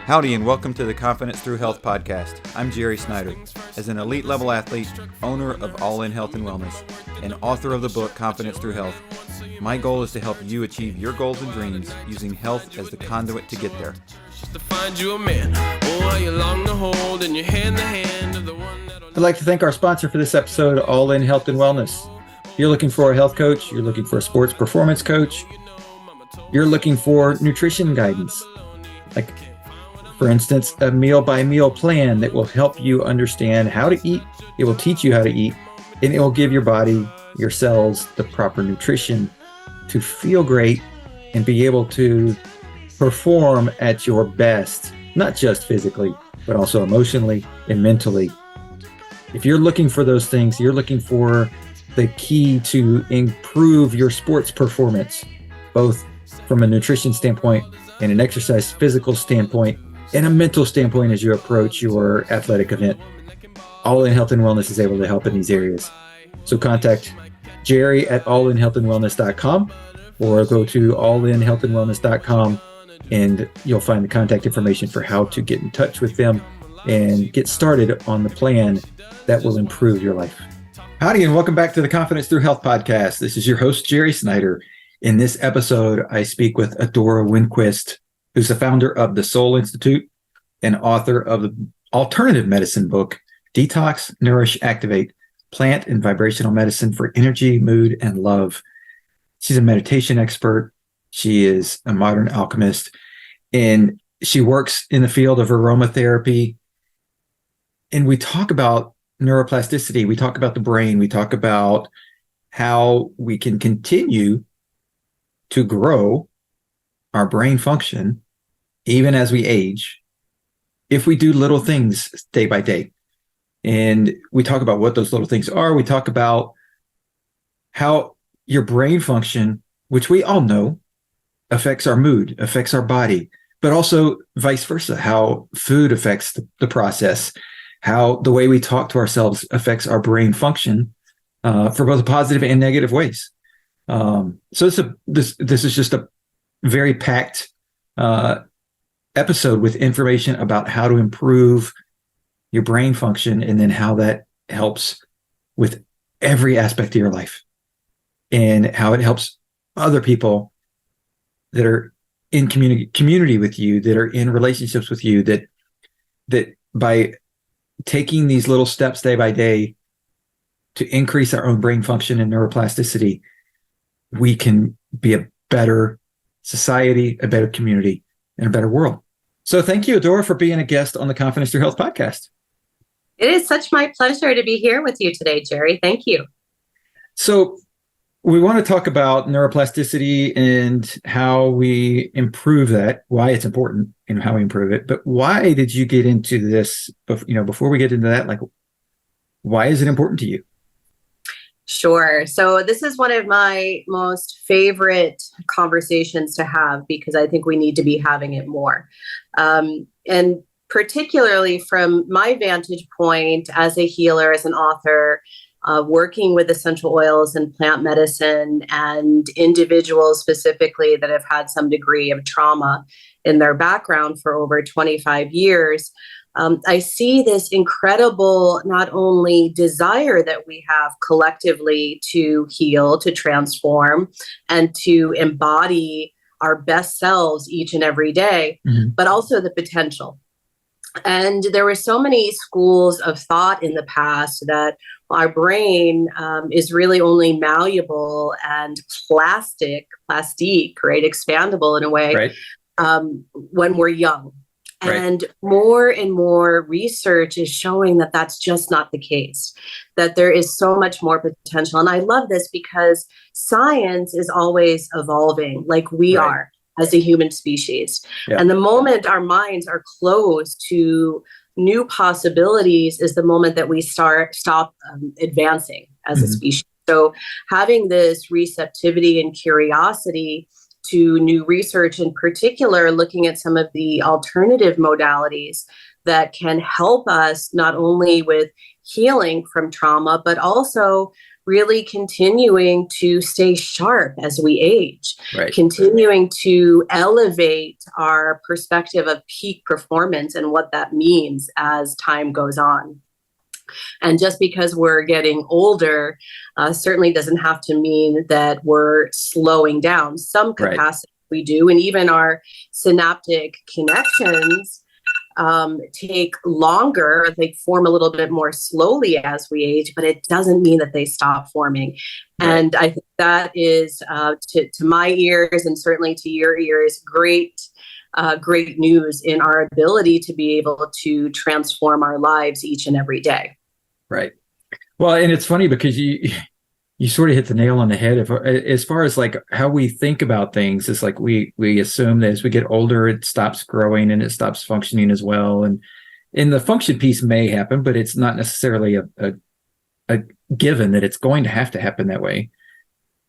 Howdy and welcome to the Confidence Through Health podcast. I'm Jerry Snyder. As an elite level athlete, owner of All In Health and Wellness, and author of the book Confidence Through Health, my goal is to help you achieve your goals and dreams using health as the conduit to get there. I'd like to thank our sponsor for this episode, All In Health and Wellness. If you're looking for a health coach, you're looking for a sports performance coach, you're looking for nutrition guidance, like for instance, a meal-by-meal plan that will help you understand how to eat. It will teach you how to eat, and it will give your body, your cells, the proper nutrition to feel great and be able to perform at your best, not just physically, but also emotionally and mentally. If you're looking for those things, you're looking for the key to improve your sports performance, both from a nutrition standpoint and an exercise physical standpoint, and a mental standpoint as you approach your athletic event. All In Health and Wellness is able to help in these areas. So contact Jerry at allinhealthandwellness.com or go to allinhealthandwellness.com and you'll find the contact information for how to get in touch with them and get started on the plan that will improve your life. Howdy and welcome back to the Confidence Through Health podcast. This is your host, Jerry Snyder. In this episode, I speak with Adora Winquist, who's the founder of the Soul Institute and author of the alternative medicine book, Detox, Nourish, Activate, Plant and Vibrational Medicine for Energy, Mood, and Love. She's a meditation expert. She is a modern alchemist, and she works in the field of aromatherapy. And we talk about neuroplasticity. We talk about the brain. We talk about how we can continue to grow our brain function even as we age if we do little things day by day. And we talk about what those little things are. We talk about how your brain function, which we all know, affects our mood, affects our body, but also vice versa, how food affects the process, how the way we talk to ourselves affects our brain function for both positive and negative ways. So this is just a very packed episode with information about how to improve your brain function and then how that helps with every aspect of your life and how it helps other people that are in community with you, that are in relationships with you, that by taking these little steps day by day to increase our own brain function and neuroplasticity, we can be a better society, a better community, and a better world. So thank you, Adora, for being a guest on the Confidence Through Health podcast. It is such my pleasure to be here with you today, Jerry. Thank you. So we want to talk about neuroplasticity and how we improve that, why it's important and how we improve it. But why did you get into this? Before we get into that, like, why is it important to you? Sure. So this is one of my most favorite conversations to have because I think we need to be having it more. And particularly from my vantage point as a healer, as an author, working with essential oils and plant medicine and individuals specifically that have had some degree of trauma in their background for over 25 years, I see this incredible, not only desire that we have collectively to heal, to transform, and to embody our best selves each and every day, but also the potential. And there were so many schools of thought in the past that our brain is really only malleable and plastic, right? Expandable in a way, right. When we're young. And more and more research is showing that that's just not the case, that there is so much more potential. And I love this because science is always evolving like we are as a human species. Yeah. And the moment our minds are closed to new possibilities is the moment that we stop advancing as a species. So having this receptivity and curiosity to new research, in particular, looking at some of the alternative modalities that can help us not only with healing from trauma, but also really continuing to stay sharp as we age, Right. continuing to elevate our perspective of peak performance and what that means as time goes on. And just because we're getting older certainly doesn't have to mean that we're slowing down. Some capacity we do, and even our synaptic connections take longer, they form a little bit more slowly as we age, but it doesn't mean that they stop forming. Right. And I think that is, to my ears and certainly to your ears, great news in our ability to be able to transform our lives each and every day. Right. Well, and it's funny because you sort of hit the nail on the head. As far as like how we think about things, it's like we assume that as we get older, it stops growing and it stops functioning as well. And the function piece may happen, but it's not necessarily a given that it's going to happen that way.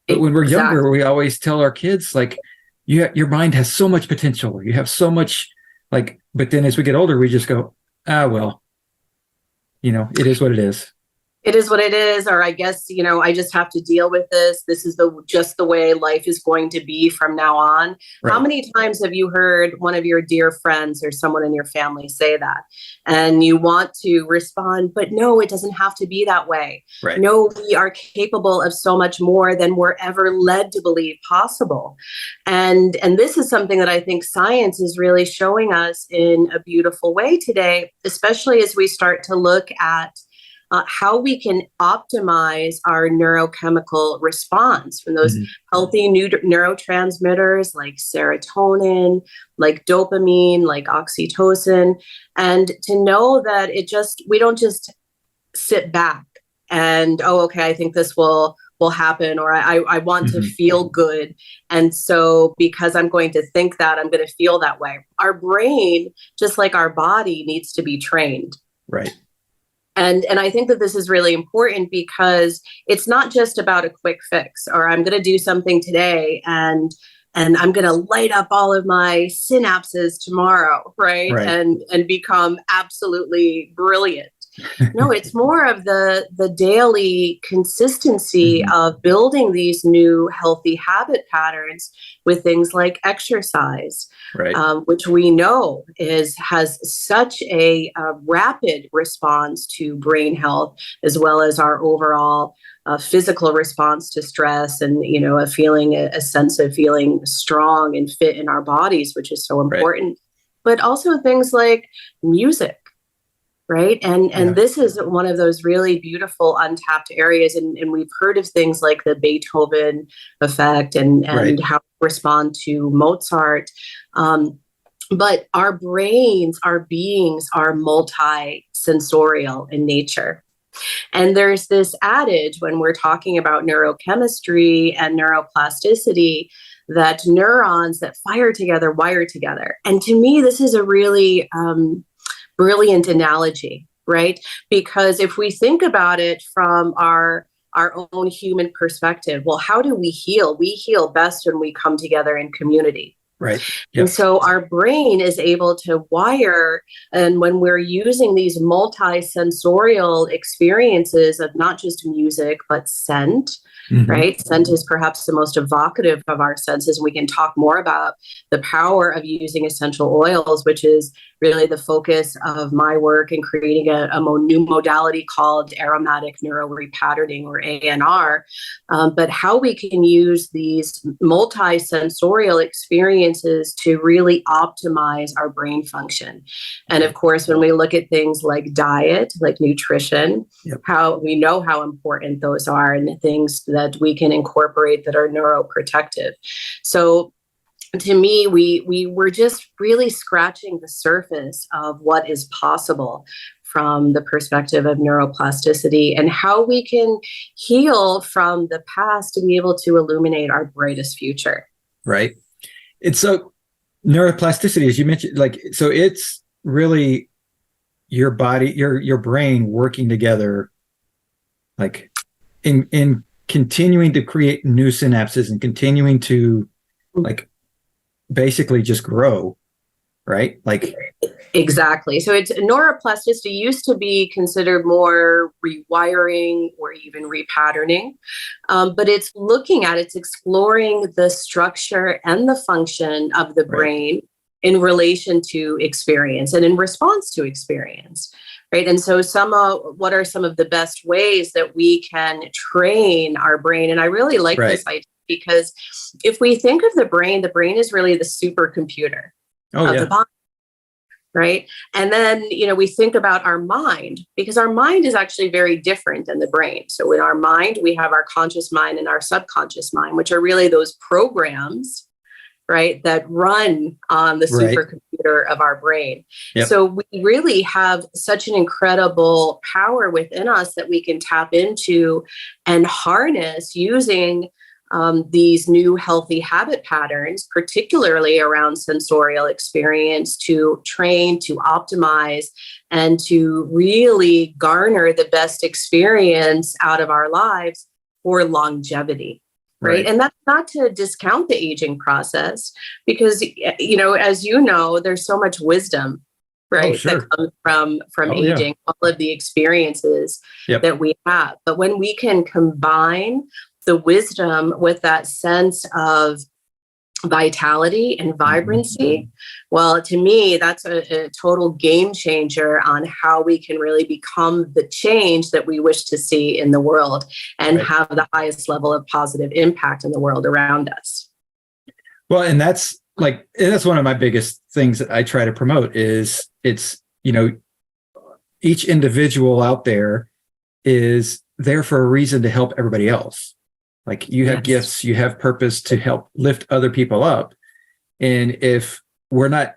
But when we're younger, we always tell our kids, like, your mind has so much potential. You have so much, like, but then as we get older, we just go, well, it is what it is. It is what it is, or I guess, I just have to deal with this. This is just the way life is going to be from now on. Right. How many times have you heard one of your dear friends or someone in your family say that? And you want to respond, but no, it doesn't have to be that way. Right. No, we are capable of so much more than we're ever led to believe possible. And this is something that I think science is really showing us in a beautiful way today, especially as we start to look at how we can optimize our neurochemical response from those healthy neurotransmitters like serotonin, like dopamine, like oxytocin, and to know that we don't just sit back and, okay, I think this will happen, or I want to feel good. And so because I'm going to think that, I'm going to feel that way. Our brain, just like our body, needs to be trained. Right. And I think that this is really important because it's not just about a quick fix, or I'm going to do something today and I'm going to light up all of my synapses tomorrow, right? And become absolutely brilliant. No, it's more of the daily consistency of building these new healthy habit patterns with things like exercise, which we know has such a rapid response to brain health, as well as our overall physical response to stress, and a sense of feeling strong and fit in our bodies, which is so important. But also things like music. Right. And this is one of those really beautiful untapped areas. And we've heard of things like the Beethoven effect and how we respond to Mozart. But our brains, our beings are multi-sensorial in nature. And there's this adage when we're talking about neurochemistry and neuroplasticity that neurons that fire together wire together. And to me, this is a really brilliant analogy, right? Because if we think about it from our own human perspective, well, how do we heal? We heal best when we come together in community. Right. Yep. And so our brain is able to wire, and when we're using these multi-sensorial experiences of not just music, but scent, right? Scent is perhaps the most evocative of our senses. We can talk more about the power of using essential oils, which is really the focus of my work in creating a new modality called aromatic neurorepatterning, or ANR. But how we can use these multi-sensorial experiences to really optimize our brain function. And of course, when we look at things like diet, like nutrition, how we know how important those are, and things that we can incorporate that are neuroprotective. So to me, we were just really scratching the surface of what is possible from the perspective of neuroplasticity and how we can heal from the past to be able to illuminate our brightest future. Right. And so neuroplasticity, as you mentioned, so it's really your body, your brain working together, like in continuing to create new synapses and continuing to basically just grow, right? Exactly. So it's neuroplasticity used to be considered more rewiring or even repatterning, but it's exploring the structure and the function of the Right. brain in relation to experience and in response to experience, right? And so what are some of the best ways that we can train our brain? And I really like Right. this idea because if we think of the brain is really the supercomputer Oh, of the yeah. body, right? And then, we think about our mind because our mind is actually very different than the brain. So in our mind, we have our conscious mind and our subconscious mind, which are really those programs, right, that run on the Right. supercomputer of our brain. Yep. So we really have such an incredible power within us that we can tap into and harness using these new healthy habit patterns, particularly around sensorial experience, to train, to optimize, and to really garner the best experience out of our lives for longevity. Right. Right. And that's not to discount the aging process because, as there's so much wisdom, Oh, right, that sure. comes from Oh, yeah. aging, all of the experiences Yep. that we have. But when we can combine the wisdom with that sense of vitality and vibrancy, well, to me, that's a total game changer on how we can really become the change that we wish to see in the world and Right. have the highest level of positive impact in the world around us. Well, and that's one of my biggest things that I try to promote is each individual out there is there for a reason to help everybody else. Like you have Yes. gifts, you have purpose to help lift other people up. And if we're not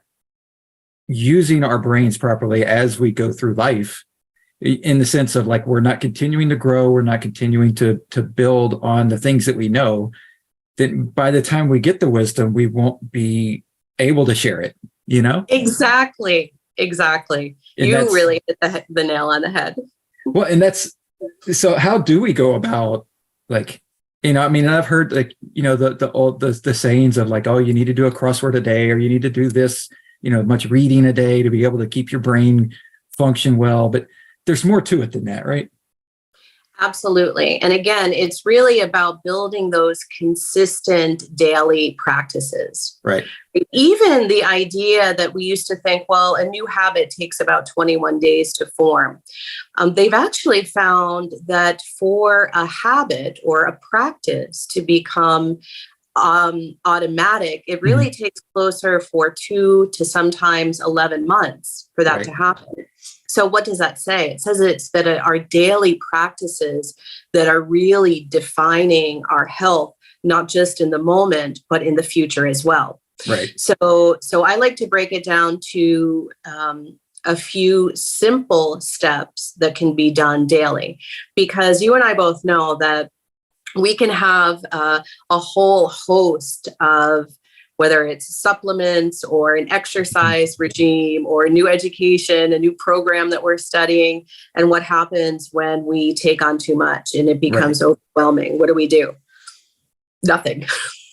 using our brains properly as we go through life, in the sense of like, we're not continuing to grow, we're not continuing to build on the things that we know, then by the time we get the wisdom, we won't be able to share it, Exactly. And You really hit the nail on the head. Well, and so how do we go about, like, I mean, I've heard, like, the sayings of like, oh, you need to do a crossword a day, or you need to do this, much reading a day to be able to keep your brain function well. But there's more to it than that, right? Absolutely. And again, it's really about building those consistent daily practices. Right. Even the idea that we used to think, well, a new habit takes about 21 days to form. They've actually found that for a habit or a practice to become automatic, it really takes closer for 2 to sometimes 11 months for that to happen. So what does that say? It says it's that our daily practices that are really defining our health, not just in the moment, but in the future as well. Right. So I like to break it down to a few simple steps that can be done daily, because you and I both know that we can have a whole host of, whether it's supplements or an exercise regime or a new education, a new program that we're studying. And what happens when we take on too much and it becomes overwhelming? What do? Nothing.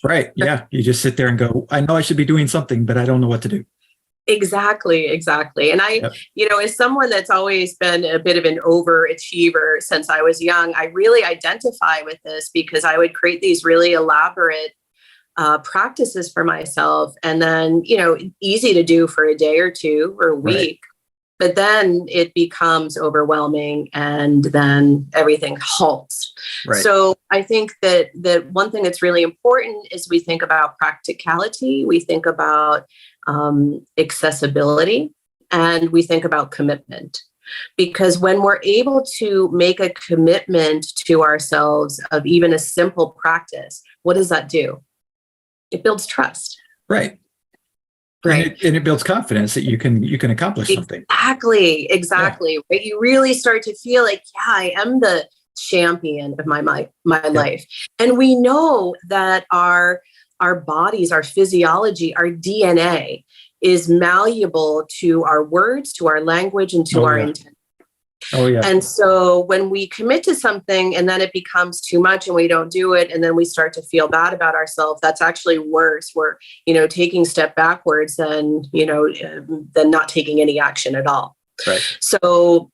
Right. Yeah. You just sit there and go, I know I should be doing something, but I don't know what to do. Exactly. And as someone that's always been a bit of an overachiever since I was young, I really identify with this because I would create these really elaborate practices for myself, and then, easy to do for a day or two or a week, but then it becomes overwhelming and then everything halts. Right. So I think that one thing that's really important is we think about practicality, we think about accessibility, and we think about commitment. Because when we're able to make a commitment to ourselves of even a simple practice, what does that do? It builds trust. Right. And it builds confidence that you can accomplish something. Exactly. Yeah. Right. You really start to feel like, yeah, I am the champion of my life. And we know that our bodies, our physiology, our DNA is malleable to our words, to our language, and to our intent. Oh, yeah. And so when we commit to something and then it becomes too much and we don't do it, and then we start to feel bad about ourselves, that's actually worse. We're, taking a step backwards than, than not taking any action at all. Right. So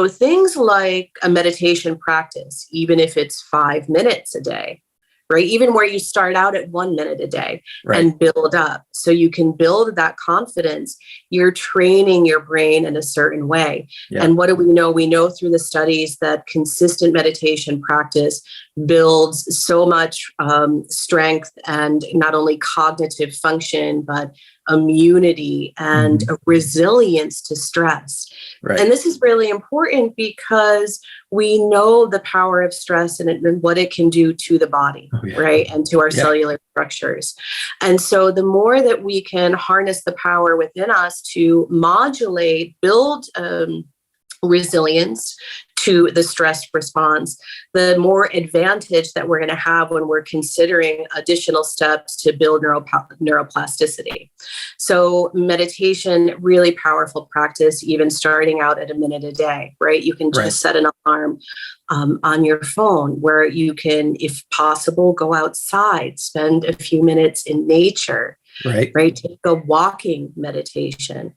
things like a meditation practice, even if it's 5 minutes a day, right? Even where you start out at 1 minute a day and build up so you can build that confidence, you're training your brain in a certain way. Yeah. And what do we know? We know through the studies that consistent meditation practice builds so much strength and not only cognitive function, but immunity and a resilience to stress. Right. And this is really important because we know the power of stress and what it can do to the body, right? And to our cellular structures. And so the more that we can harness the power within us to modulate, build resilience to the stress response, the more advantage that we're going to have when we're considering additional steps to build neuroplasticity. So meditation, really powerful practice, even starting out at 1 minute a day, right? You can just set an alarm on your phone where you can, if possible, go outside, spend a few minutes in nature, right? Take a walking meditation.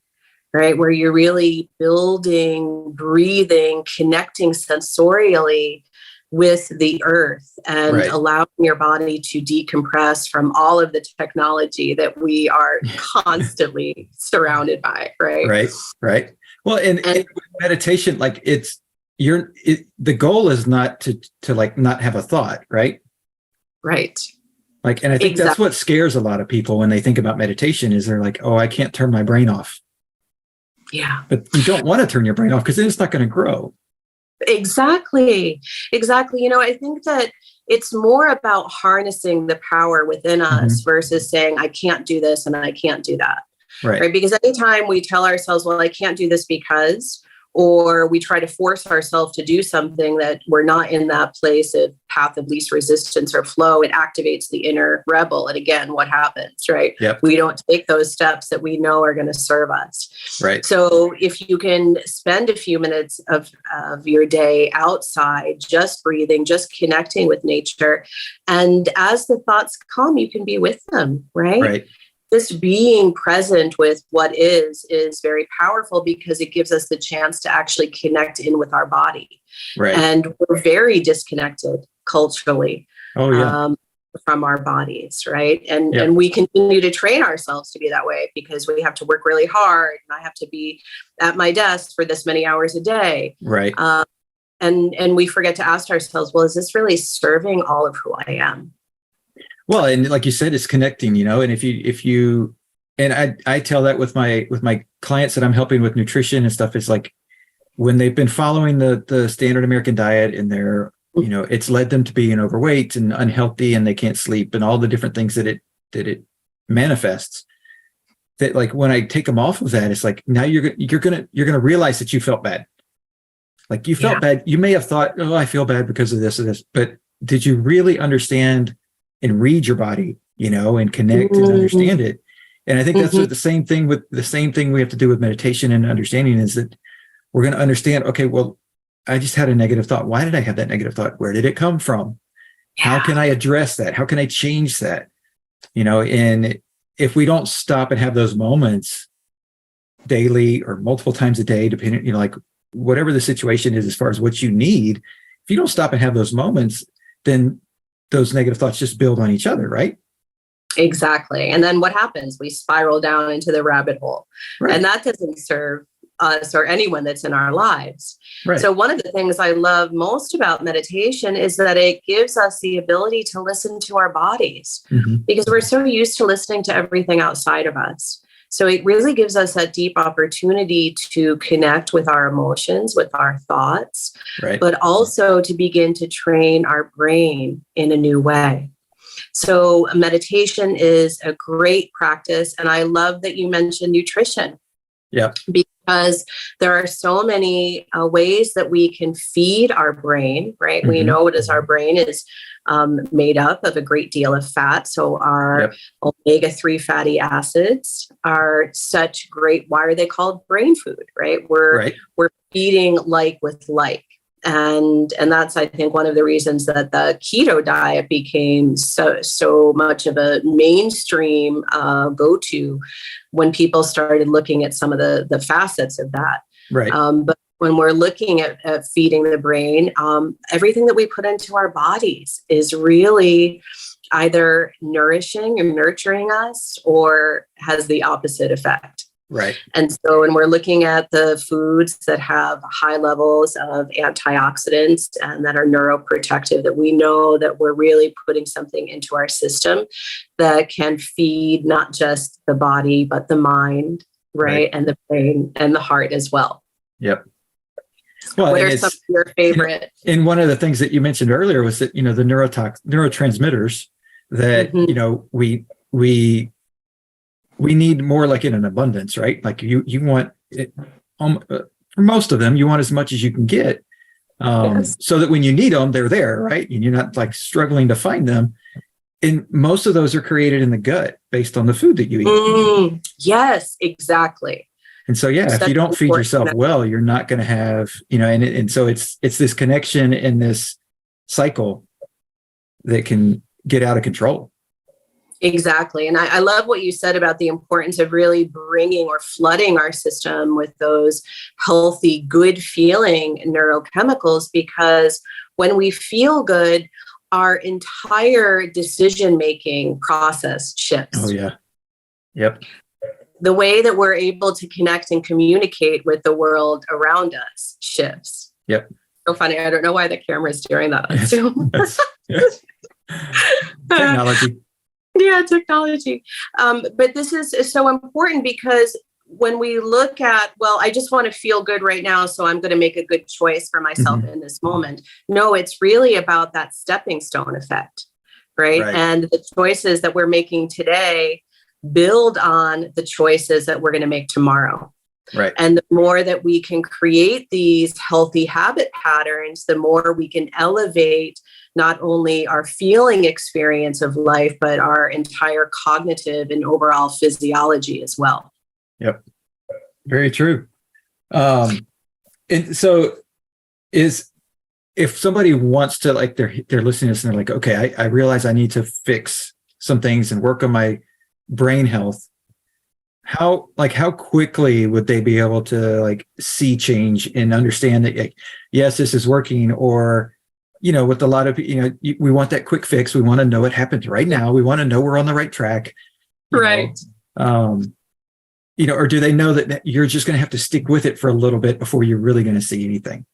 Right, where you're really building, breathing, connecting sensorially with the earth and allowing your body to decompress from all of the technology that we are constantly surrounded by, right? Right. Well, and meditation, like the goal is not to like not have a thought, right? Right. Like, and I think that's what scares a lot of people when they think about meditation is they're like, oh, I can't turn my brain off. Yeah. But you don't want to turn your brain off because then it's not going to grow. Exactly. I think that it's more about harnessing the power within us versus saying, I can't do this and I can't do that. Right. Because anytime we tell ourselves, well, I can't do this because, or we try to force ourselves to do something that we're not in that place of path of least resistance or flow, it activates the inner rebel. And again, what happens, right? Yep. We don't take those steps that we know are going to serve us. Right. So if you can spend a few minutes of your day outside, just breathing, just connecting with nature. And as the thoughts come, you can be with them, right? Just being present with what is very powerful because it gives us the chance to actually connect in with our body. Right. And we're very disconnected culturally from our bodies, right? And we continue to train ourselves to be that way because we have to work really hard and I have to be at my desk for this many hours a day. Right. And we forget to ask ourselves, well, is this really serving all of who I am? Well, and like you said, it's connecting, and if you, and I tell that with my clients that I'm helping with nutrition and stuff, it's like when they've been following the standard American diet and they're, it's led them to being overweight and unhealthy and they can't sleep and all the different things that it manifests. That like when I take them off of that, it's like now you're gonna realize that you felt bad. Like you felt bad. You may have thought, oh, I feel bad because of this or this, but did you really understand and read your body, and connect and understand it? And I think that's the same thing we have to do with meditation and understanding is that we're going to understand, okay, well, I just had a negative thought. Why did I have that negative thought? Where did it come from? How can I address that? How can I change that? And if we don't stop and have those moments daily or multiple times a day, depending, like whatever the situation is, as far as what you need, if you don't stop and have those moments, then those negative thoughts just build on each other, right? Exactly. And then what happens? We spiral down into the rabbit hole. Right. And that doesn't serve us or anyone that's in our lives. Right. So one of the things I love most about meditation is that it gives us the ability to listen to our bodies because we're so used to listening to everything outside of us. So it really gives us that deep opportunity to connect with our emotions, with our thoughts, but also to begin to train our brain in a new way. So meditation is a great practice. And I love that you mentioned nutrition Yeah. Because there are so many ways that we can feed our brain, right? We know it is our brain is made up of a great deal of fat. So our omega-3 fatty acids are such great. Why are they called brain food, right? We're feeding like with like. And that's, I think, one of the reasons that the keto diet became so much of a mainstream go-to when people started looking at some of the facets of that. Right. But when we're looking at feeding the brain, everything that we put into our bodies is really either nourishing or nurturing us, or has the opposite effect. Right. And so when we're looking at the foods that have high levels of antioxidants and that are neuroprotective, that we know that we're really putting something into our system that can feed not just the body, but the mind, right? And the brain and the heart as well. Yep. Well, what are some of your favorite? And one of the things that you mentioned earlier was that, the neurotransmitters that, we need more, like in an abundance, right? Like you want it, for most of them, you want as much as you can get, so that when you need them, they're there, right? And you're not like struggling to find them. And most of those are created in the gut based on the food that you eat. Yes, exactly. And so, if you don't feed yourself well, you're not going to have, and so it's this connection in this cycle that can get out of control. Exactly. And I love what you said about the importance of really bringing or flooding our system with those healthy, good feeling neurochemicals, because when we feel good, our entire decision-making process shifts. Oh, yeah. Yep. The way that we're able to connect and communicate with the world around us shifts. Yep. So funny. I don't know why the camera is doing that on Zoom. Technology. Yeah, technology. But this is so important, because when we look at, well, I just want to feel good right now, so I'm going to make a good choice for myself in this moment. No, it's really about that stepping stone effect, right? And the choices that we're making today build on the choices that we're going to make tomorrow. Right. And the more that we can create these healthy habit patterns, the more we can elevate not only our feeling experience of life, but our entire cognitive and overall physiology as well. Yep. Very true. And so if somebody wants to, like, they're listening to this and they're like, okay, I realize I need to fix some things and work on my brain health. How quickly would they be able to, like, see change and understand that, like, yes, this is working? Or, with a lot of, we want that quick fix. We want to know what happens right now. We want to know we're on the right track. Right. Or do they know that you're just going to have to stick with it for a little bit before you're really going to see anything?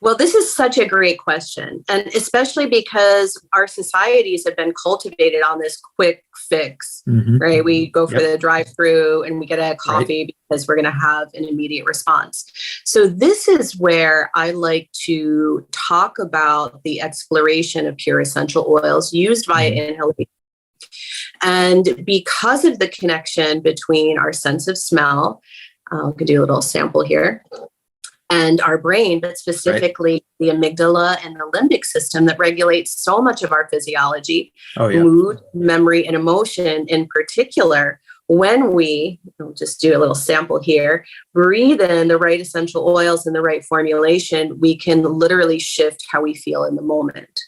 Well, this is such a great question. And especially because our societies have been cultivated on this quick fix, right? We go for the drive-through and we get a coffee because we're going to have an immediate response. So this is where I like to talk about the exploration of pure essential oils used via inhalation. And because of the connection between our sense of smell, I could do a little sample here, and our brain, but specifically the amygdala and the limbic system that regulates so much of our physiology, mood, memory, and emotion in particular. When we, I'll just do a little sample here, breathe in the right essential oils in the right formulation, we can literally shift how we feel in the moment.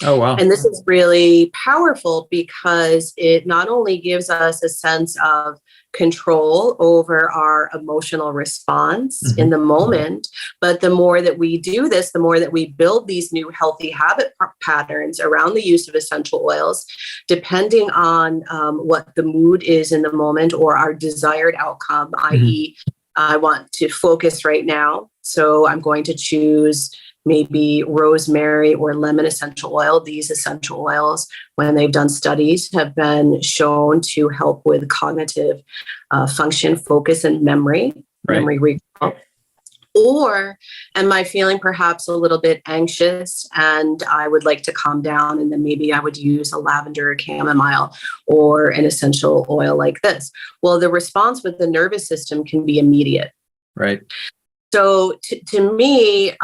Oh, wow. And this is really powerful because it not only gives us a sense of control over our emotional response in the moment, but the more that we do this, the more that we build these new healthy habit patterns around the use of essential oils, depending on what the mood is in the moment or our desired outcome, i.e., I want to focus right now, so I'm going to choose maybe rosemary or lemon essential oil. These essential oils, when they've done studies, have been shown to help with cognitive function, focus, and memory recall. Or am I feeling perhaps a little bit anxious and I would like to calm down? And then maybe I would use a lavender or chamomile or an essential oil like this. Well, the response with the nervous system can be immediate. Right. So to me,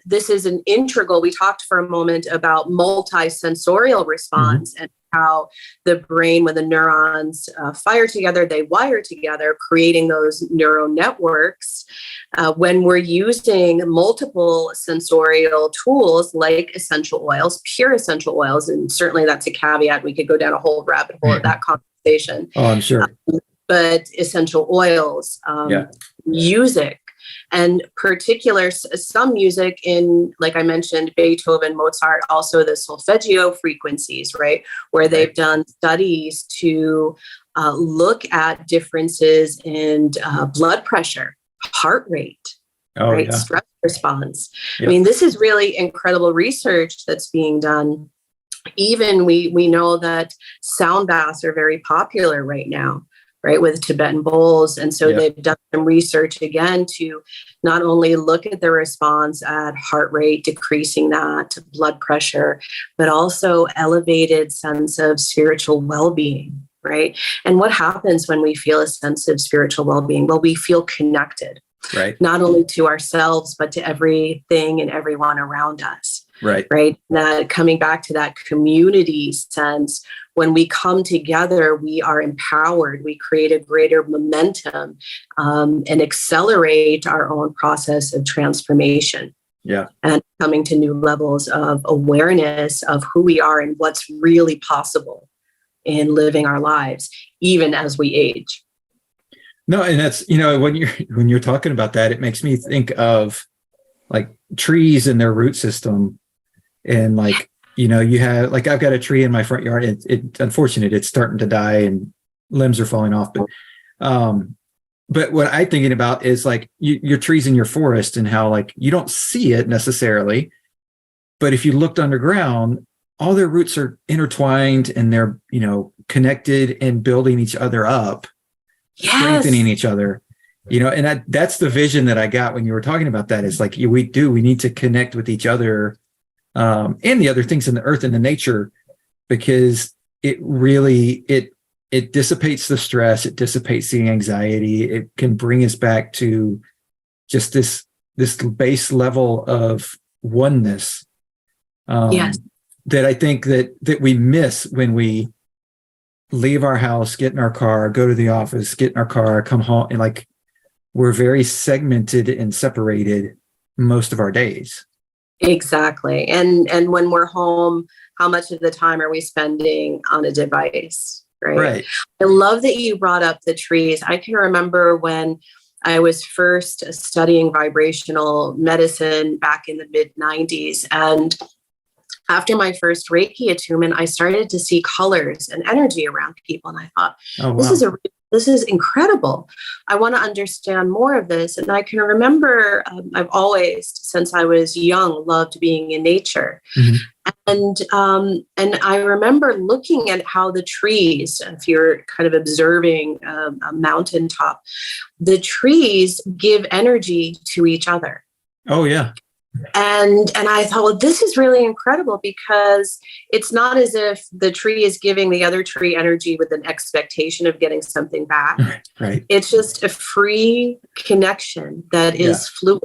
this is an integral. We talked for a moment about multisensorial response and how the brain, when the neurons fire together, they wire together, creating those neural networks. When we're using multiple sensorial tools like essential oils, pure essential oils, and certainly that's a caveat. We could go down a whole rabbit hole of that conversation. Oh, I'm sure. But essential oils, music, and particular some music in, like I mentioned, Beethoven, Mozart, also the solfeggio frequencies, right? Where they've done studies to look at differences in blood pressure, heart rate, stress response. I mean, this is really incredible research that's being done. Even we know that sound baths are very popular right now, right, with Tibetan bowls. And so they've done some research again to not only look at the response at heart rate, decreasing that, blood pressure, but also elevated sense of spiritual well-being, right? And what happens when we feel a sense of spiritual well-being? Well, we feel connected, right, not only to ourselves, but to everything and everyone around us. Right. That coming back to that community sense, when we come together, we are empowered. We create a greater momentum and accelerate our own process of transformation. Yeah. And coming to new levels of awareness of who we are and what's really possible in living our lives, even as we age. No, and that's, when you're talking about that, it makes me think of like trees and their root system. And like, you have, like, I've got a tree in my front yard. It's unfortunate. It's starting to die and limbs are falling off. But what I'm thinking about is like your trees in your forest and how like you don't see it necessarily, but if you looked underground, all their roots are intertwined and they're, connected and building each other up, strengthening each other, and that's the vision that I got when you were talking about that. Is like, we need to connect with each other. And the other things in the earth and the nature, because it really, it dissipates the stress, it dissipates the anxiety, it can bring us back to just this base level of oneness. That I think that we miss when we leave our house, get in our car, go to the office, get in our car, come home, and like we're very segmented and separated most of our days. Exactly. And when we're home, how much of the time are we spending on a device? Right. I love that you brought up the trees. I can remember when I was first studying vibrational medicine back in the mid-90s. And after my first Reiki attunement, I started to see colors and energy around people. And I thought, this is incredible. I want to understand more of this. And I can remember I've always, since I was young, loved being in nature. And I remember looking at how the trees, if you're kind of observing a mountaintop, the trees give energy to each other. Oh, yeah. And I thought, well, this is really incredible, because it's not as if the tree is giving the other tree energy with an expectation of getting something back. Right. It's just a free connection that is fluid,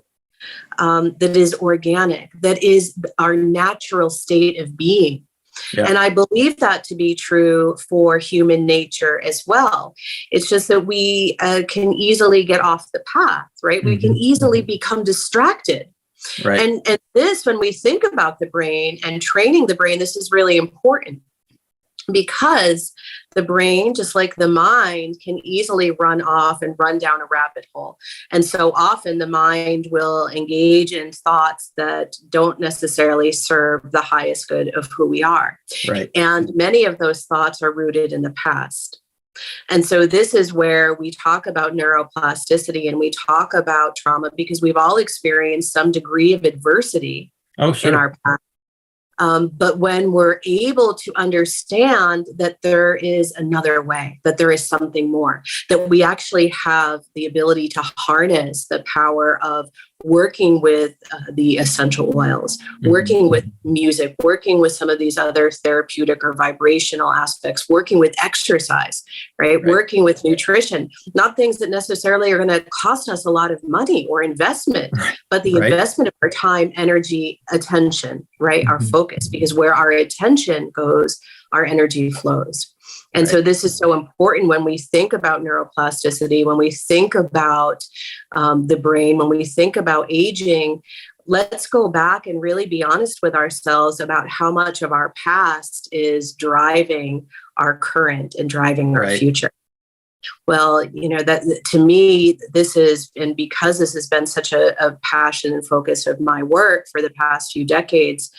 that is organic, that is our natural state of being. And I believe that to be true for human nature as well. It's just that we can easily get off the path, right? We can easily become distracted. Right. And this, when we think about the brain and training the brain, this is really important, because the brain, just like the mind, can easily run off and run down a rabbit hole. And so often the mind will engage in thoughts that don't necessarily serve the highest good of who we are. Right. And many of those thoughts are rooted in the past. And so this is where we talk about neuroplasticity and we talk about trauma, because we've all experienced some degree of adversity in our past. But when we're able to understand that there is another way, that there is something more, that we actually have the ability to harness the power of working with the essential oils, working with music, working with some of these other therapeutic or vibrational aspects, working with exercise, right? Working with nutrition, not things that necessarily are going to cost us a lot of money or investment, but the investment of our time, energy, attention, right? Our focus, because where our attention goes, our energy flows. And so this is so important when we think about neuroplasticity, when we think about the brain, when we think about aging. Let's go back and really be honest with ourselves about how much of our past is driving our current and driving our future. Well, that to me, this is, and because this has been such a passion and focus of my work for the past few decades,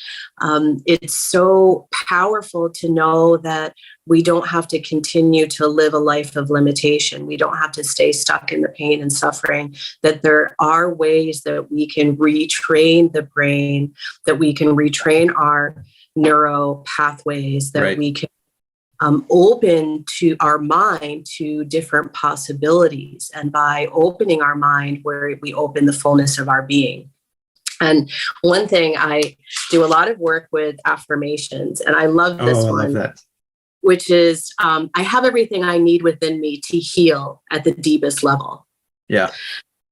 it's so powerful to know that we don't have to continue to live a life of limitation. We don't have to stay stuck in the pain and suffering, that there are ways that we can retrain the brain, that we can retrain our neuro pathways, that we can open to our mind to different possibilities. And by opening our mind, where we open the fullness of our being. And one thing, I do a lot of work with affirmations, and I love this one, love that. Which is, I have everything I need within me to heal at the deepest level. Yeah.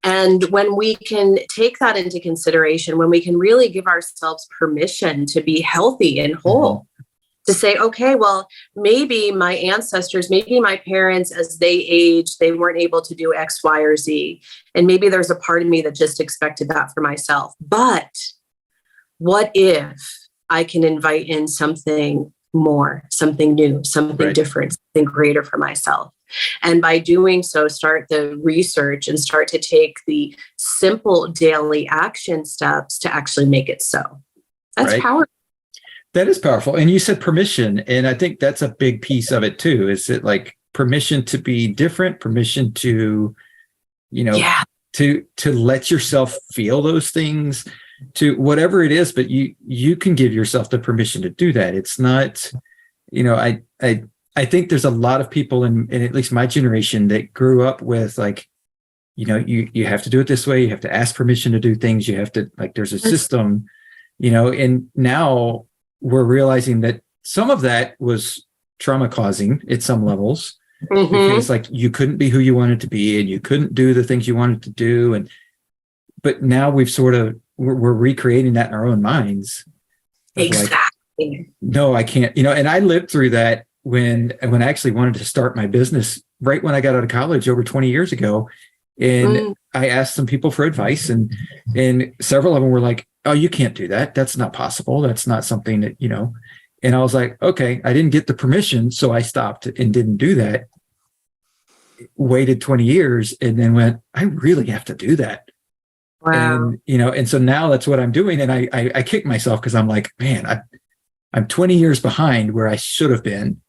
And when we can take that into consideration, when we can really give ourselves permission to be healthy and whole, to say, okay, well, maybe my ancestors, maybe my parents, as they aged, they weren't able to do X, Y, or Z. And maybe there's a part of me that just expected that for myself. But what if I can invite in something more, something new, something different, something greater for myself? And by doing so, start the research and start to take the simple daily action steps to actually make it so. That's powerful. That is powerful. And you said permission. And I think that's a big piece of it too. Is it like permission to be different, permission to, to let yourself feel those things, to whatever it is, but you can give yourself the permission to do that. It's not, I think there's a lot of people in at least my generation that grew up with like, you have to do it this way. You have to ask permission to do things. You have to, like, there's a system, and now we're realizing that some of that was trauma causing at some levels, because like you couldn't be who you wanted to be and you couldn't do the things you wanted to do. But now we're recreating that in our own minds. Exactly. Like, no, I can't, and I lived through that when I actually wanted to start my business right when I got out of college over 20 years ago. And I asked some people for advice, and several of them were like, oh, you can't do that. That's not possible. That's not something that, and I was like, okay, I didn't get the permission. So I stopped and didn't do that, waited 20 years and then went, I really have to do that. Wow. And, and so now that's what I'm doing. And I kick myself because I'm like, man, I'm 20 years behind where I should have been.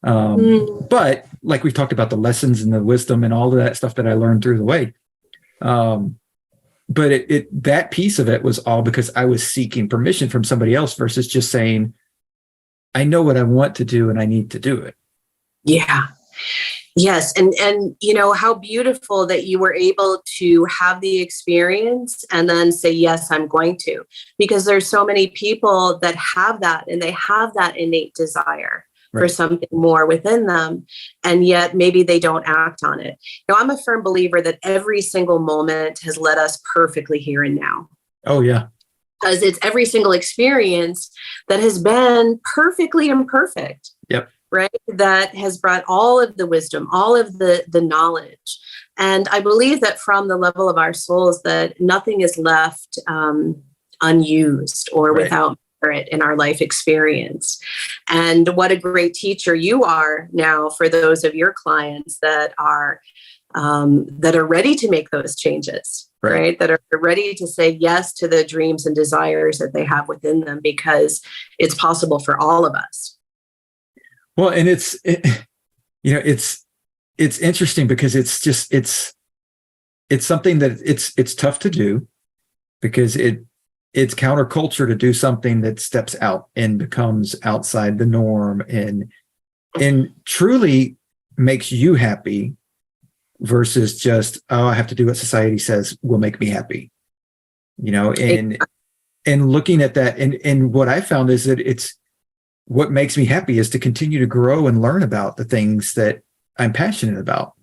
But like we talked about, the lessons and the wisdom and all of that stuff that I learned through the way. But that piece of it was all because I was seeking permission from somebody else versus just saying, I know what I want to do and I need to do it. Yeah. Yes. And how beautiful that you were able to have the experience and then say, yes, I'm going to, because there's so many people that have that, and they have that innate desire for something more within them. And yet maybe they don't act on it. I'm a firm believer that every single moment has led us perfectly here and now. Oh, yeah. Because it's every single experience that has been perfectly imperfect. Yep. Right? That has brought all of the wisdom, all of the knowledge. And I believe that from the level of our souls, that nothing is left unused or without merit in our life experience. And what a great teacher you are now for those of your clients that are ready to make those changes, right? That are ready to say yes to the dreams and desires that they have within them, because it's possible for all of us. Well, and it's interesting because it's something that it's tough to do, because it's counterculture to do something that steps out and becomes outside the norm and truly makes you happy versus just, oh, I have to do what society says will make me happy. And looking at that, and what I found is that it's what makes me happy is to continue to grow and learn about the things that I'm passionate about.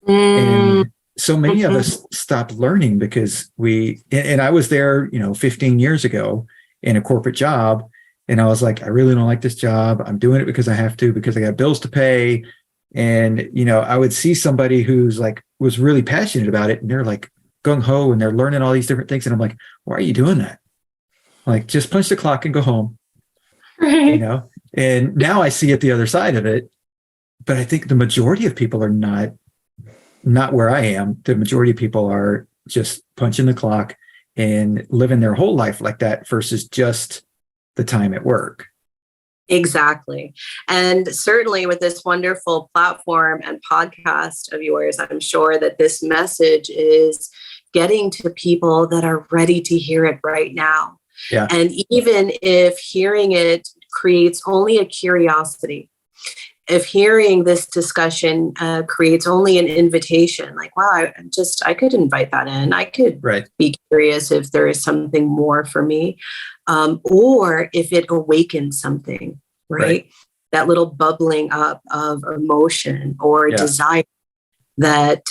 And so many of us stopped learning because and I was there, 15 years ago in a corporate job. And I was like, I really don't like this job. I'm doing it because I have to, because I got bills to pay. And, I would see somebody who's like, was really passionate about it. And they're like gung ho and they're learning all these different things. And I'm like, why are you doing that? Like, just punch the clock and go home, Right. And now I see it the other side of it. But I think the majority of people are not where I am. The majority of people are just punching the clock and living their whole life like that versus just the time at work. Exactly. And certainly with this wonderful platform and podcast of yours, I'm sure that this message is getting to people that are ready to hear it right now. Yeah. And even if hearing it creates only a curiosity, if hearing this discussion creates only an invitation, like, wow, I could invite that in. I could be curious if there is something more for me, or if it awakens something, right? That little bubbling up of emotion or desire that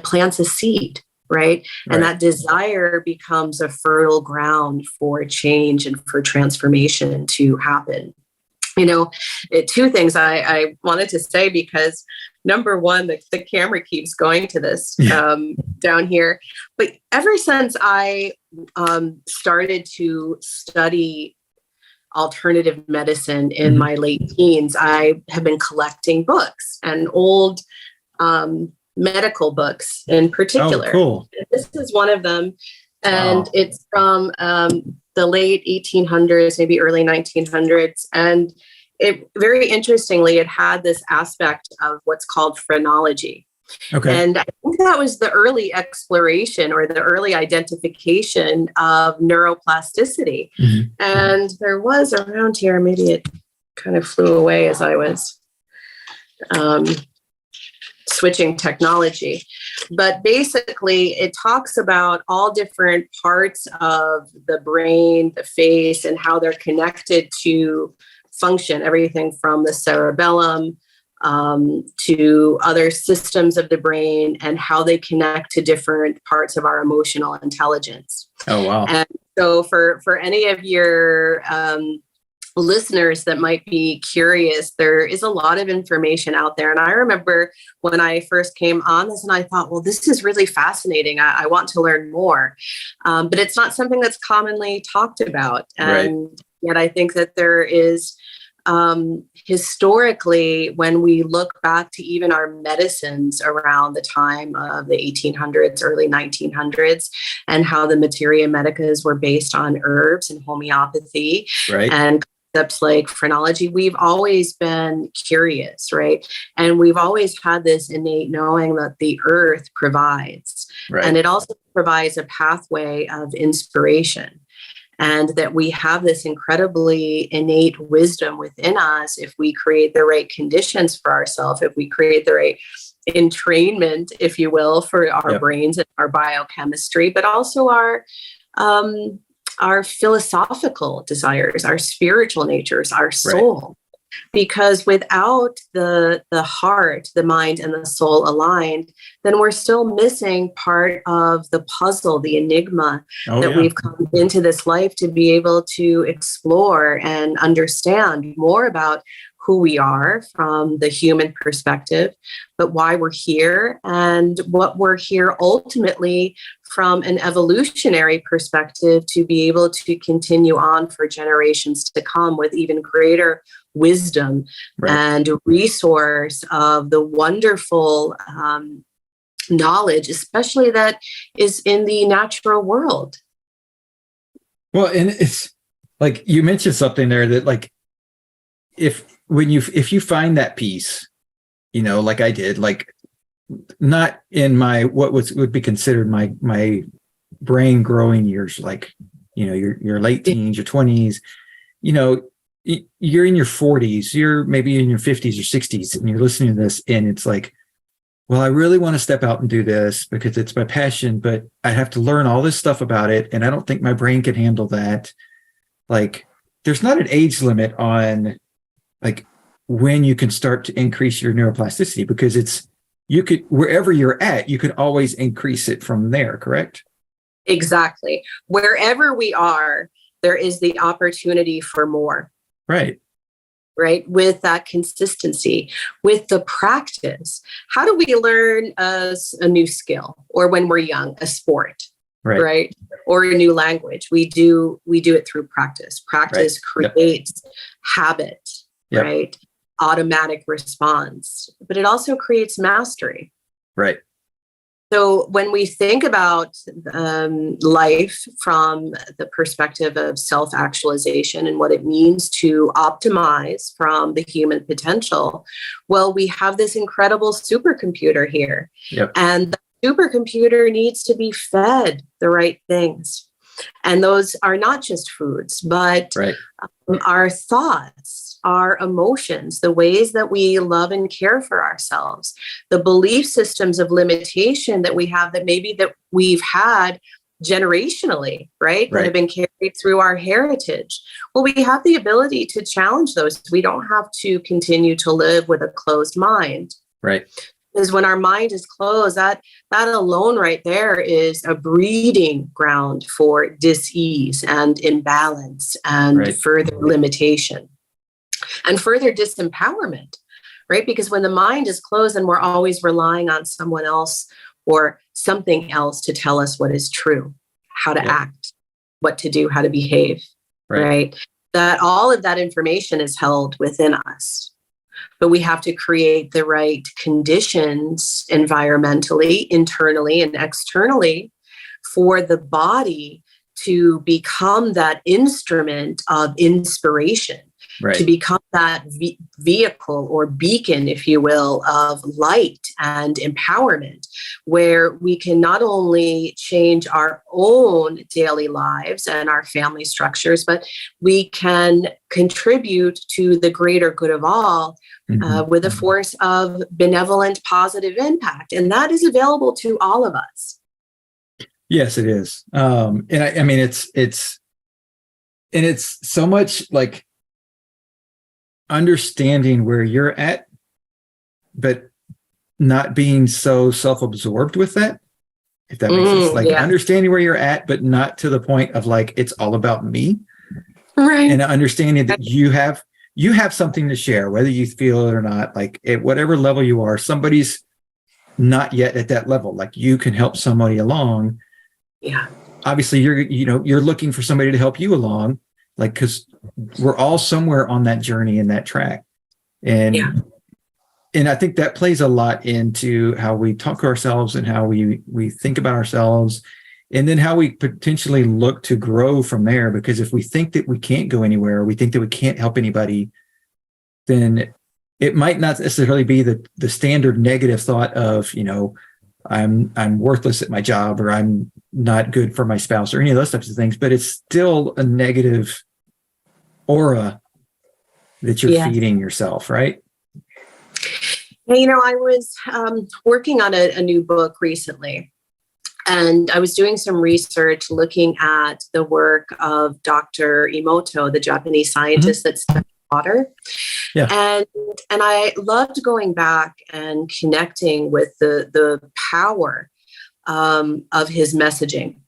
plants a seed, right? And that desire becomes a fertile ground for change and for transformation to happen. Two things I wanted to say, because number one, the camera keeps going to this down here. But ever since I started to study alternative medicine in my late teens, I have been collecting books and old medical books in particular. Oh, cool. This is one of them. And it's from the late 1800s, maybe early 1900s. And it very interestingly, it had this aspect of what's called phrenology. Okay. And I think that was the early exploration or the early identification of neuroplasticity. And there was around here, maybe it kind of flew away as I was switching technology. But basically, it talks about all different parts of the brain, the face, and how they're connected to function, everything from the cerebellum to other systems of the brain, and how they connect to different parts of our emotional intelligence. Oh, wow. And so for any of your listeners that might be curious, there is a lot of information out there. And I remember when I first came on this and I thought, well, this is really fascinating. I want to learn more. But it's not something that's commonly talked about. And yet I think that there is historically, when we look back to even our medicines around the time of the 1800s, early 1900s, and how the materia medicas were based on herbs and homeopathy and concepts like phrenology, we've always been curious, right? And we've always had this innate knowing that the earth provides, and it also provides a pathway of inspiration. And that we have this incredibly innate wisdom within us if we create the right conditions for ourselves, if we create the right entrainment, if you will, for our brains and our biochemistry, but also our philosophical desires, our spiritual natures, our soul. Because without the heart, the mind, and the soul aligned, then we're still missing part of the puzzle, the enigma we've come into this life to be able to explore and understand more about who we are from the human perspective, but why we're here and what we're here ultimately from an evolutionary perspective to be able to continue on for generations to come with even greater wisdom and resource of the wonderful knowledge, especially that is in the natural world. Well, and it's like you mentioned something there that, like, if you find that peace, like I did, like not in my what would be considered my brain growing years, like your late teens, your 20s, you're in your 40s, you're maybe in your 50s or 60s, and you're listening to this, and it's like, well, I really want to step out and do this because it's my passion, but I have to learn all this stuff about it. And I don't think my brain can handle that. Like, there's not an age limit on like when you can start to increase your neuroplasticity, because you could, wherever you're at, you can always increase it from there, correct? Exactly. Wherever we are, there is the opportunity for more. Right. Right? With that consistency, with the practice. How do we learn a new skill, or when we're young, a sport, right? Or a new language? We do it through practice. Practice creates habit, right? Automatic response, but it also creates mastery. Right. So when we think about life from the perspective of self-actualization and what it means to optimize from the human potential, well, we have this incredible supercomputer here. And the supercomputer needs to be fed the right things. And those are not just foods, but our thoughts, our emotions, the ways that we love and care for ourselves, the belief systems of limitation that we have that we've had generationally, right? That have been carried through our heritage. Well, we have the ability to challenge those. We don't have to continue to live with a closed mind. Right. Because when our mind is closed, that alone right there is a breeding ground for dis-ease and imbalance and further limitation and further disempowerment, right? Because when the mind is closed and we're always relying on someone else or something else to tell us what is true, how to act, what to do, how to behave, right? That all of that information is held within us. But we have to create the right conditions environmentally, internally, and externally for the body to become that instrument of inspiration, to become that vehicle or beacon, if you will, of light and empowerment, where we can not only change our own daily lives and our family structures, but we can contribute to the greater good of all with a force of benevolent, positive impact. And that is available to all of us. Yes, it is. And I mean, it's so much like understanding where you're at, but not being so self-absorbed with that, if that makes sense. Like understanding where you're at, but not to the point of like, it's all about me. Right. And understanding that you have something to share, whether you feel it or not, like at whatever level you are, somebody's not yet at that level. Like you can help somebody along. Yeah. Obviously you're looking for somebody to help you along, like, because we're all somewhere on that journey and that track. And I think that plays a lot into how we talk to ourselves and how we think about ourselves, and then how we potentially look to grow from there. Because if we think that we can't go anywhere, we think that we can't help anybody, then it might not necessarily be the standard negative thought of, I'm worthless at my job, or I'm not good for my spouse, or any of those types of things, but it's still a negative aura that you're feeding yourself, right? I was working on a new book recently, and I was doing some research looking at the work of Dr. Emoto, the Japanese scientist that studied water. And I loved going back and connecting with the power of his messaging,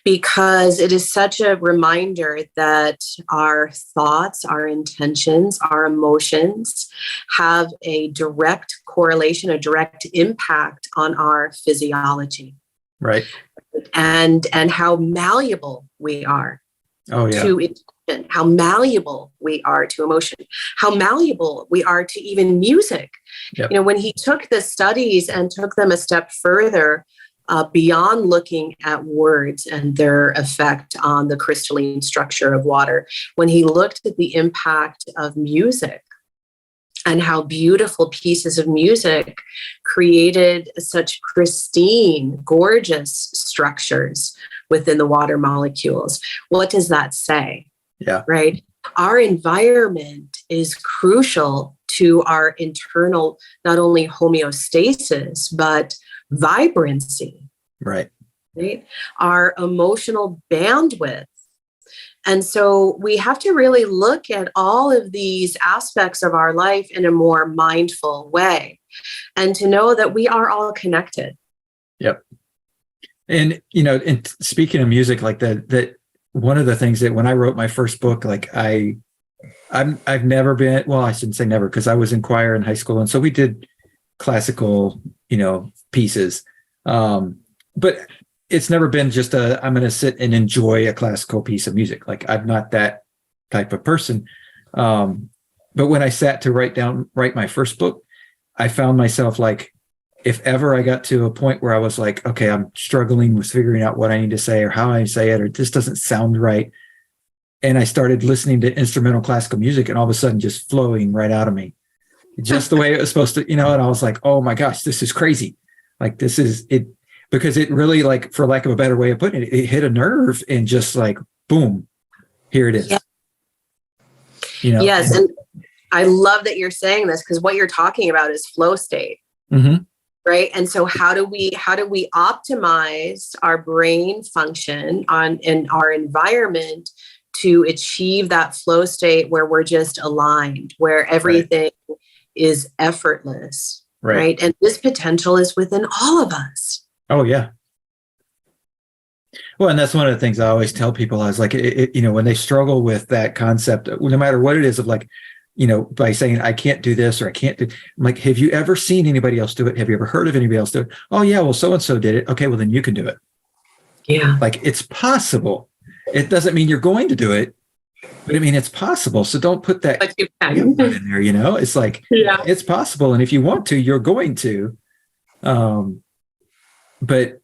because it is such a reminder that our thoughts, our intentions, our emotions have a direct correlation, a direct impact on our physiology. Right. And how malleable we are to intention, how malleable we are to emotion, how malleable we are to even music. When he took the studies and took them a step further, beyond looking at words and their effect on the crystalline structure of water, when he looked at the impact of music and how beautiful pieces of music created such pristine, gorgeous structures within the water molecules. What does that say? Yeah. Right? Our environment is crucial to our internal, not only homeostasis, but vibrancy, Right. right? Our emotional bandwidth. And so we have to really look at all of these aspects of our life in a more mindful way, and to know that we are all connected. Yep. And, and speaking of music like that one of the things that when I wrote my first book, like I've never been, well, I shouldn't say never, because I was in choir in high school. And so we did classical, pieces. But it's never been just I'm going to sit and enjoy a classical piece of music. Like I'm not that type of person. But when I sat to write my first book, I found myself like, if ever I got to a point where I was like, okay, I'm struggling with figuring out what I need to say or how I say it, or this doesn't sound right. And I started listening to instrumental classical music, and all of a sudden just flowing right out of me, just the way it was supposed to, and I was like, oh my gosh, this is crazy. Like this is it, because it really, like, for lack of a better way of putting it, it hit a nerve and just like, boom, here it is. Yeah. Yes. And I love that you're saying this, because what you're talking about is flow state. Mm-hmm. Right. And so how do we optimize our brain function in our environment to achieve that flow state where we're just aligned, where everything is effortless, right? And this potential is within all of us. Oh, yeah. Well, and that's one of the things I always tell people. I was like, when they struggle with that concept, no matter what it is, of like, by saying, I can't do this or I can't do, I'm like, have you ever seen anybody else do it? Have you ever heard of anybody else do it? Oh, yeah, well, so-and-so did it. Okay, well, then you can do it. Yeah. Like, it's possible. It doesn't mean you're going to do it, but I mean, it's possible. So don't put that in there, It's like, it's possible. And if you want to, you're going to. But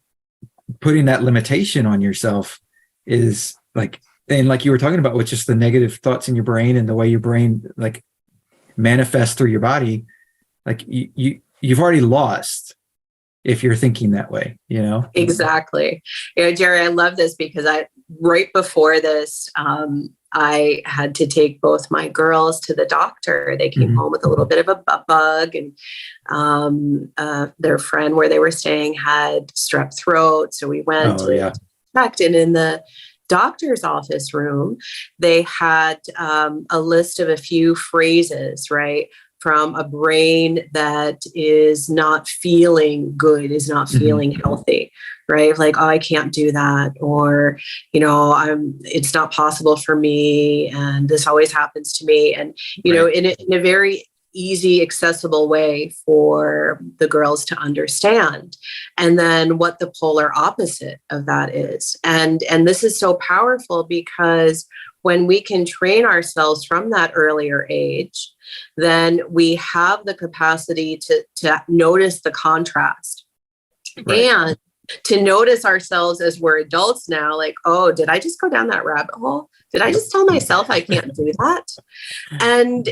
putting that limitation on yourself is like, and like you were talking about with just the negative thoughts in your brain and the way your brain like manifests through your body, like you've already lost if you're thinking that way, Exactly. Jerry, I love this because right before this, I had to take both my girls to the doctor. They came home with a little bit of a bug, and their friend where they were staying had strep throat. So we went to check, and in the doctor's office room, they had a list of a few phrases, right, from a brain that is not feeling good, is not feeling healthy, right? Like, oh, I can't do that, or, it's not possible for me, and this always happens to me. And, in a very easy, accessible way for the girls to understand. And then what the polar opposite of that is. And this is so powerful, because when we can train ourselves from that earlier age, then we have the capacity to notice the contrast and to notice ourselves as we're adults now, like, oh, did I just go down that rabbit hole? Did I just tell myself I can't do that? And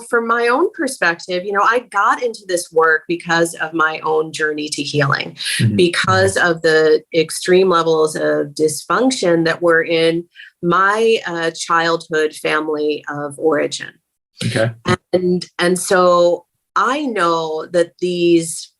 from my own perspective, I got into this work because of my own journey to healing, because of the extreme levels of dysfunction that were in my childhood family of origin. Okay. And so I know that these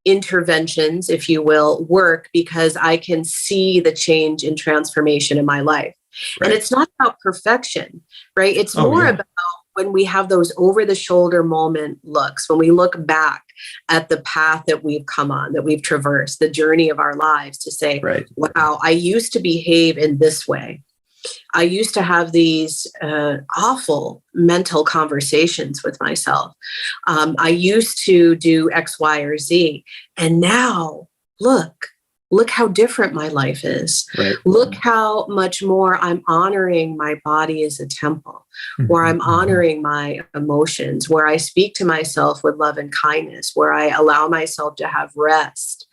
interventions, if you will, work because I can see the change and transformation in my life. And it's not about perfection, right? It's more about when we have those over the shoulder moment looks, when we look back at the path that we've come on, that we've traversed, the journey of our lives, to say, wow, I used to behave in this way. I used to have these awful mental conversations with myself. I used to do X, Y, or Z. And now, look how different my life is. Look how much more I'm honoring my body as a temple, where I'm honoring my emotions, where I speak to myself with love and kindness, where I allow myself to have rest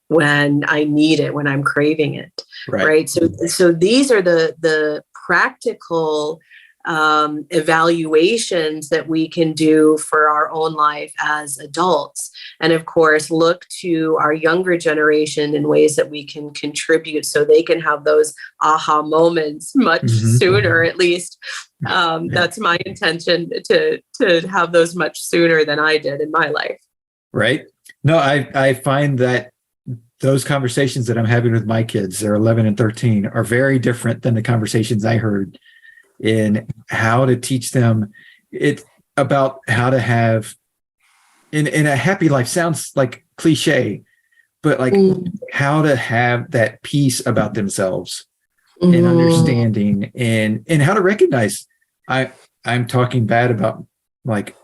when I need it, when I'm craving it. Right. So these are the practical evaluations that we can do for our own life as adults. And of course, look to our younger generation in ways that we can contribute so they can have those aha moments much sooner, at least. That's my intention, to have those much sooner than I did in my life. Right. No, I find that those conversations that I'm having with my kids, they're 11 and 13, are very different than the conversations I heard in how to teach them it about how to have in a happy life. Sounds like cliche, but like how to have that peace about themselves and understanding and how to recognize I'm talking bad about, like,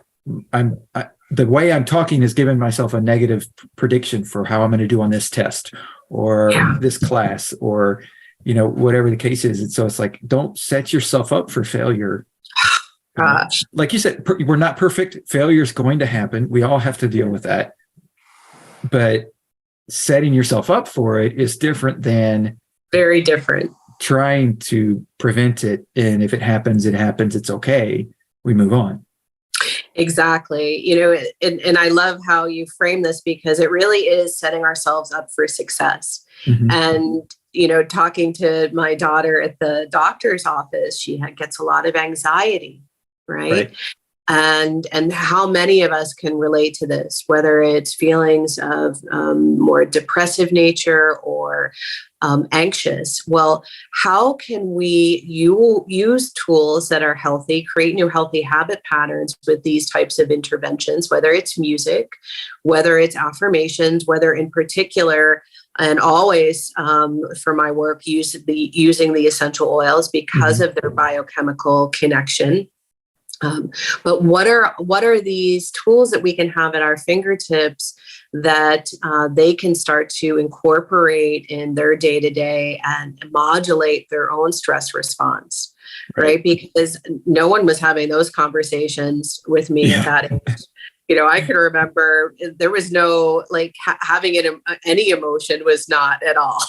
the way I'm talking is giving myself a negative prediction for how I'm going to do on this test or this class or, whatever the case is. And so it's like, don't set yourself up for failure. Gosh. Like you said, we're not perfect. Failure is going to happen. We all have to deal with that. But setting yourself up for it is different than very different. Trying to prevent it. And if it happens, it happens. It's okay. We move on. Exactly. And I love how you frame this, because it really is setting ourselves up for success. And, talking to my daughter at the doctor's office, she gets a lot of anxiety, right? And how many of us can relate to this, whether it's feelings of more depressive nature or anxious. Well, how can we use tools that are healthy, create new healthy habit patterns with these types of interventions, whether it's music, whether it's affirmations, whether in particular, and always for my work, using the essential oils because of their biochemical connection. But what are these tools that we can have at our fingertips that they can start to incorporate in their day-to-day and modulate their own stress response, right? Because no one was having those conversations with me at that age. I can remember there was no, having any emotion was not at all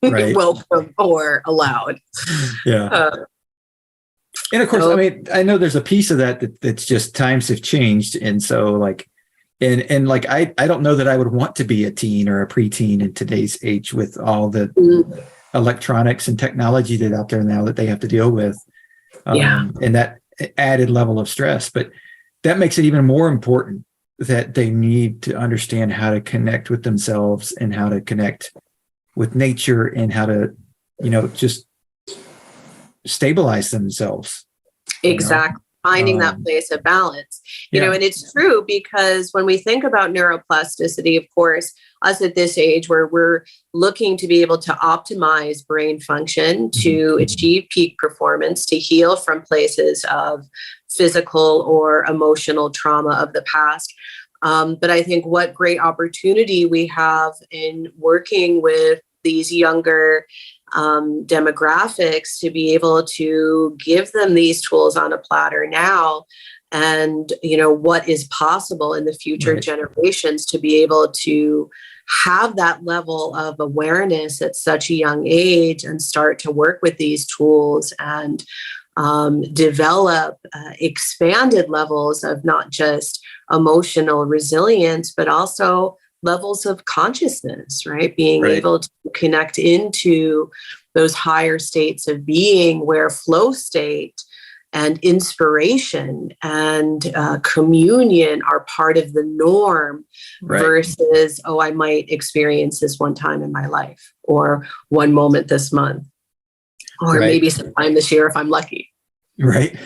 welcome or allowed. And of course, I know there's a piece of that's just times have changed. And so I don't know that I would want to be a teen or a preteen in today's age with all the electronics and technology that's out there now that they have to deal with. And that added level of stress. But that makes it even more important that they need to understand how to connect with themselves and how to connect with nature and how to, just stabilize themselves. Exactly. Finding that place of balance, and it's true, because when we think about neuroplasticity, of course, us at this age where we're looking to be able to optimize brain function to achieve peak performance, to heal from places of physical or emotional trauma of the past. But I think what great opportunity we have in working with these younger demographics to be able to give them these tools on a platter now, and what is possible in the future generations to be able to have that level of awareness at such a young age and start to work with these tools and develop expanded levels of not just emotional resilience, but also levels of consciousness, right? Being able to connect into those higher states of being where flow state and inspiration and communion are part of the norm versus, I might experience this one time in my life or one moment this month or maybe sometime this year if I'm lucky. Right.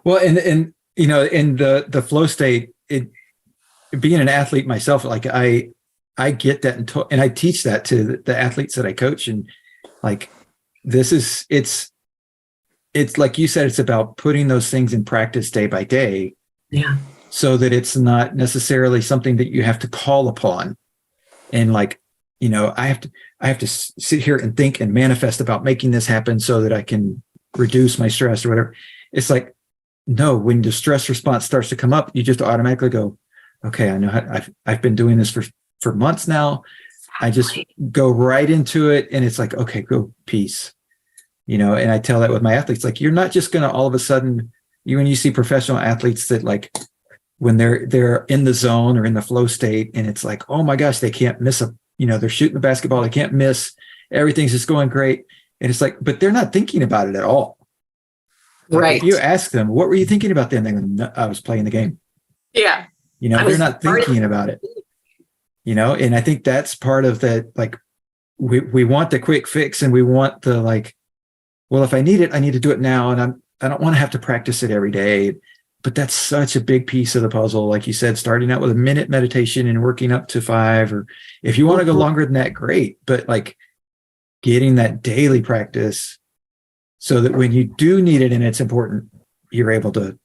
Well, and in the flow state, being an athlete myself, I get that and I teach that to the athletes that I coach, and it's like you said, it's about putting those things in practice day by day, so that it's not necessarily something that you have to call upon, and I have to sit here and think and manifest about making this happen so that I can reduce my stress or whatever. It's like, no, when the stress response starts to come up, you just automatically go, okay, I know I've been doing this for months now. I just go right into it. And it's like, okay, go peace. And I tell that with my athletes, like, you're not just going to all of a sudden, when you see professional athletes that, like, when they're in the zone or in the flow state, and it's like, oh my gosh, they can't miss they're shooting the basketball, they can't miss, everything's just going great. And it's like, but they're not thinking about it at all. Like, right. if you ask them, what were you thinking about then? They go, no, I was playing the game. Yeah. They're not thinking about it, and I think that's part of that. Like, we want the quick fix, and we want the, like, well, if I need it, I need to do it now. And I don't want to have to practice it every day. But that's such a big piece of the puzzle. Like you said, starting out with a minute meditation and working up to 5, or if you want to go longer than that, great. But, like, getting that daily practice so that when you do need it and it's important, you're able to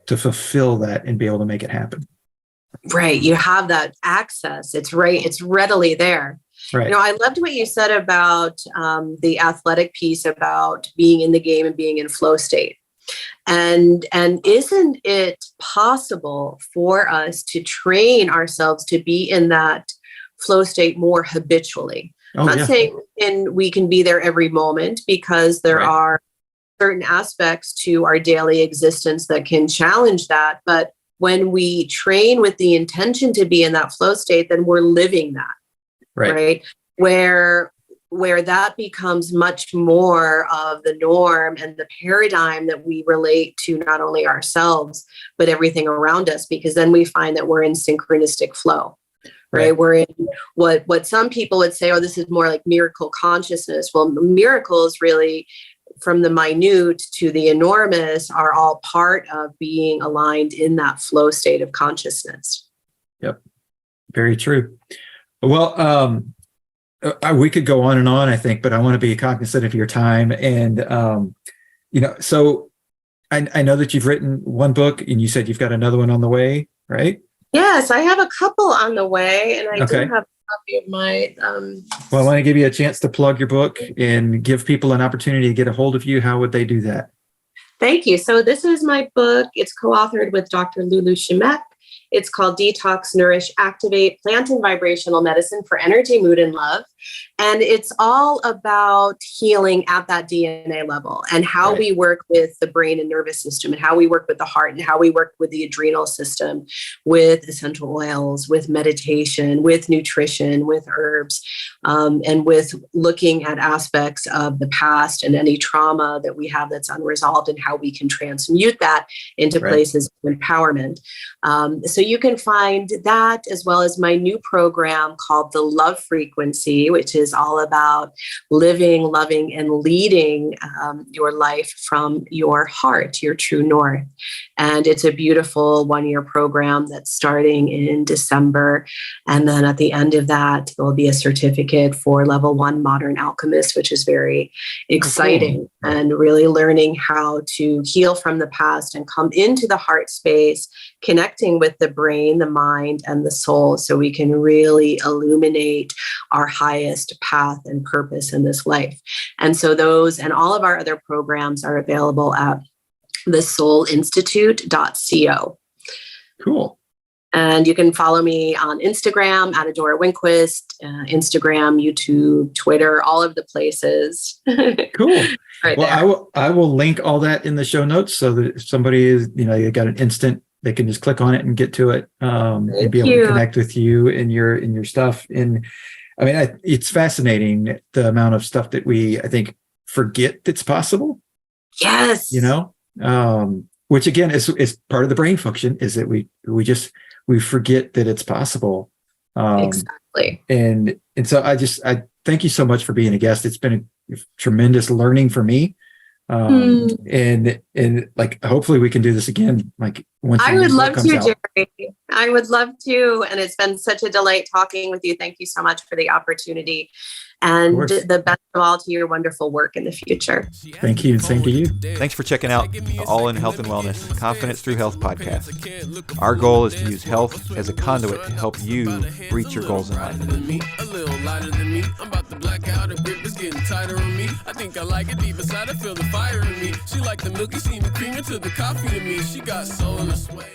fulfill that and be able to make it happen. Right. You have that access. It's right. It's readily there. Right. I loved what you said about the athletic piece, about being in the game and being in flow state. And isn't it possible for us to train ourselves to be in that flow state more habitually? I'm not saying we can be there every moment, because there are certain aspects to our daily existence that can challenge that. But when we train with the intention to be in that flow state, then we're living that, right? Where that becomes much more of the norm and the paradigm that we relate to not only ourselves, but everything around us, because then we find that we're in synchronistic flow, right? We're in what some people would say, oh, this is more like miracle consciousness. Well, miracles really, from the minute to the enormous, are all part of being aligned in that flow state of consciousness. Yep. Very true. Well, we could go on and on, I think, but I want to be cognizant of your time. And, so I know that you've written one book, and you said you've got another one on the way, right? Yes, I have a couple on the way, and I do have a copy of my... Well, I want to give you a chance to plug your book and give people an opportunity to get a hold of you. How would they do that? Thank you. So this is my book. It's co-authored with Dr. Lulu Shimek. It's called Detox, Nourish, Activate, Plant and Vibrational Medicine for Energy, Mood, and Love. And it's all about healing at that DNA level, and how we work with the brain and nervous system, and how we work with the heart, and how we work with the adrenal system, with essential oils, with meditation, with nutrition, with herbs, and with looking at aspects of the past and any trauma that we have that's unresolved, and how we can transmute that into places of empowerment. So you can find that, as well as my new program called The Love Frequency, which is all about living, loving, and leading your life from your heart, your true north. And it's a beautiful 1-year program that's starting in December. And then at the end of that, there will be a certificate for level 1 modern alchemist, which is very exciting, and really learning how to heal from the past and come into the heart space, connecting with the brain, the mind, and the soul, so we can really illuminate our highest path and purpose in this life. And so those and all of our other programs are available at thesoulinstitute.co. Cool. And you can follow me on Instagram at Adora Winquist, Instagram, YouTube, Twitter, all of the places. Cool. I will link all that in the show notes, so that if somebody is, you got an instant, they can just click on it and get to it, and be able to connect with you and your stuff. And I mean, it's fascinating the amount of stuff that I think, forget that's possible. Yes. Which again is part of the brain function, is that we forget that it's possible. Exactly. And so I thank you so much for being a guest. It's been a tremendous learning for me. And like, hopefully we can do this again. Like, once I would love to, Jerry. I would love to. And it's been such a delight talking with you. Thank you so much for the opportunity, and the best of all to your wonderful work in the future. Thank you. Same to you. Thanks for checking out the All in Health and Wellness Confidence Through Health podcast. Our goal is to use health as a conduit to help you reach your goals in life. A little lighter than me. I'm about to black out. Her grip is getting tighter on me. I think I like it deep inside. I feel the fire in me. She like the milky, see me cream into the coffee to me. She got soul in her sway.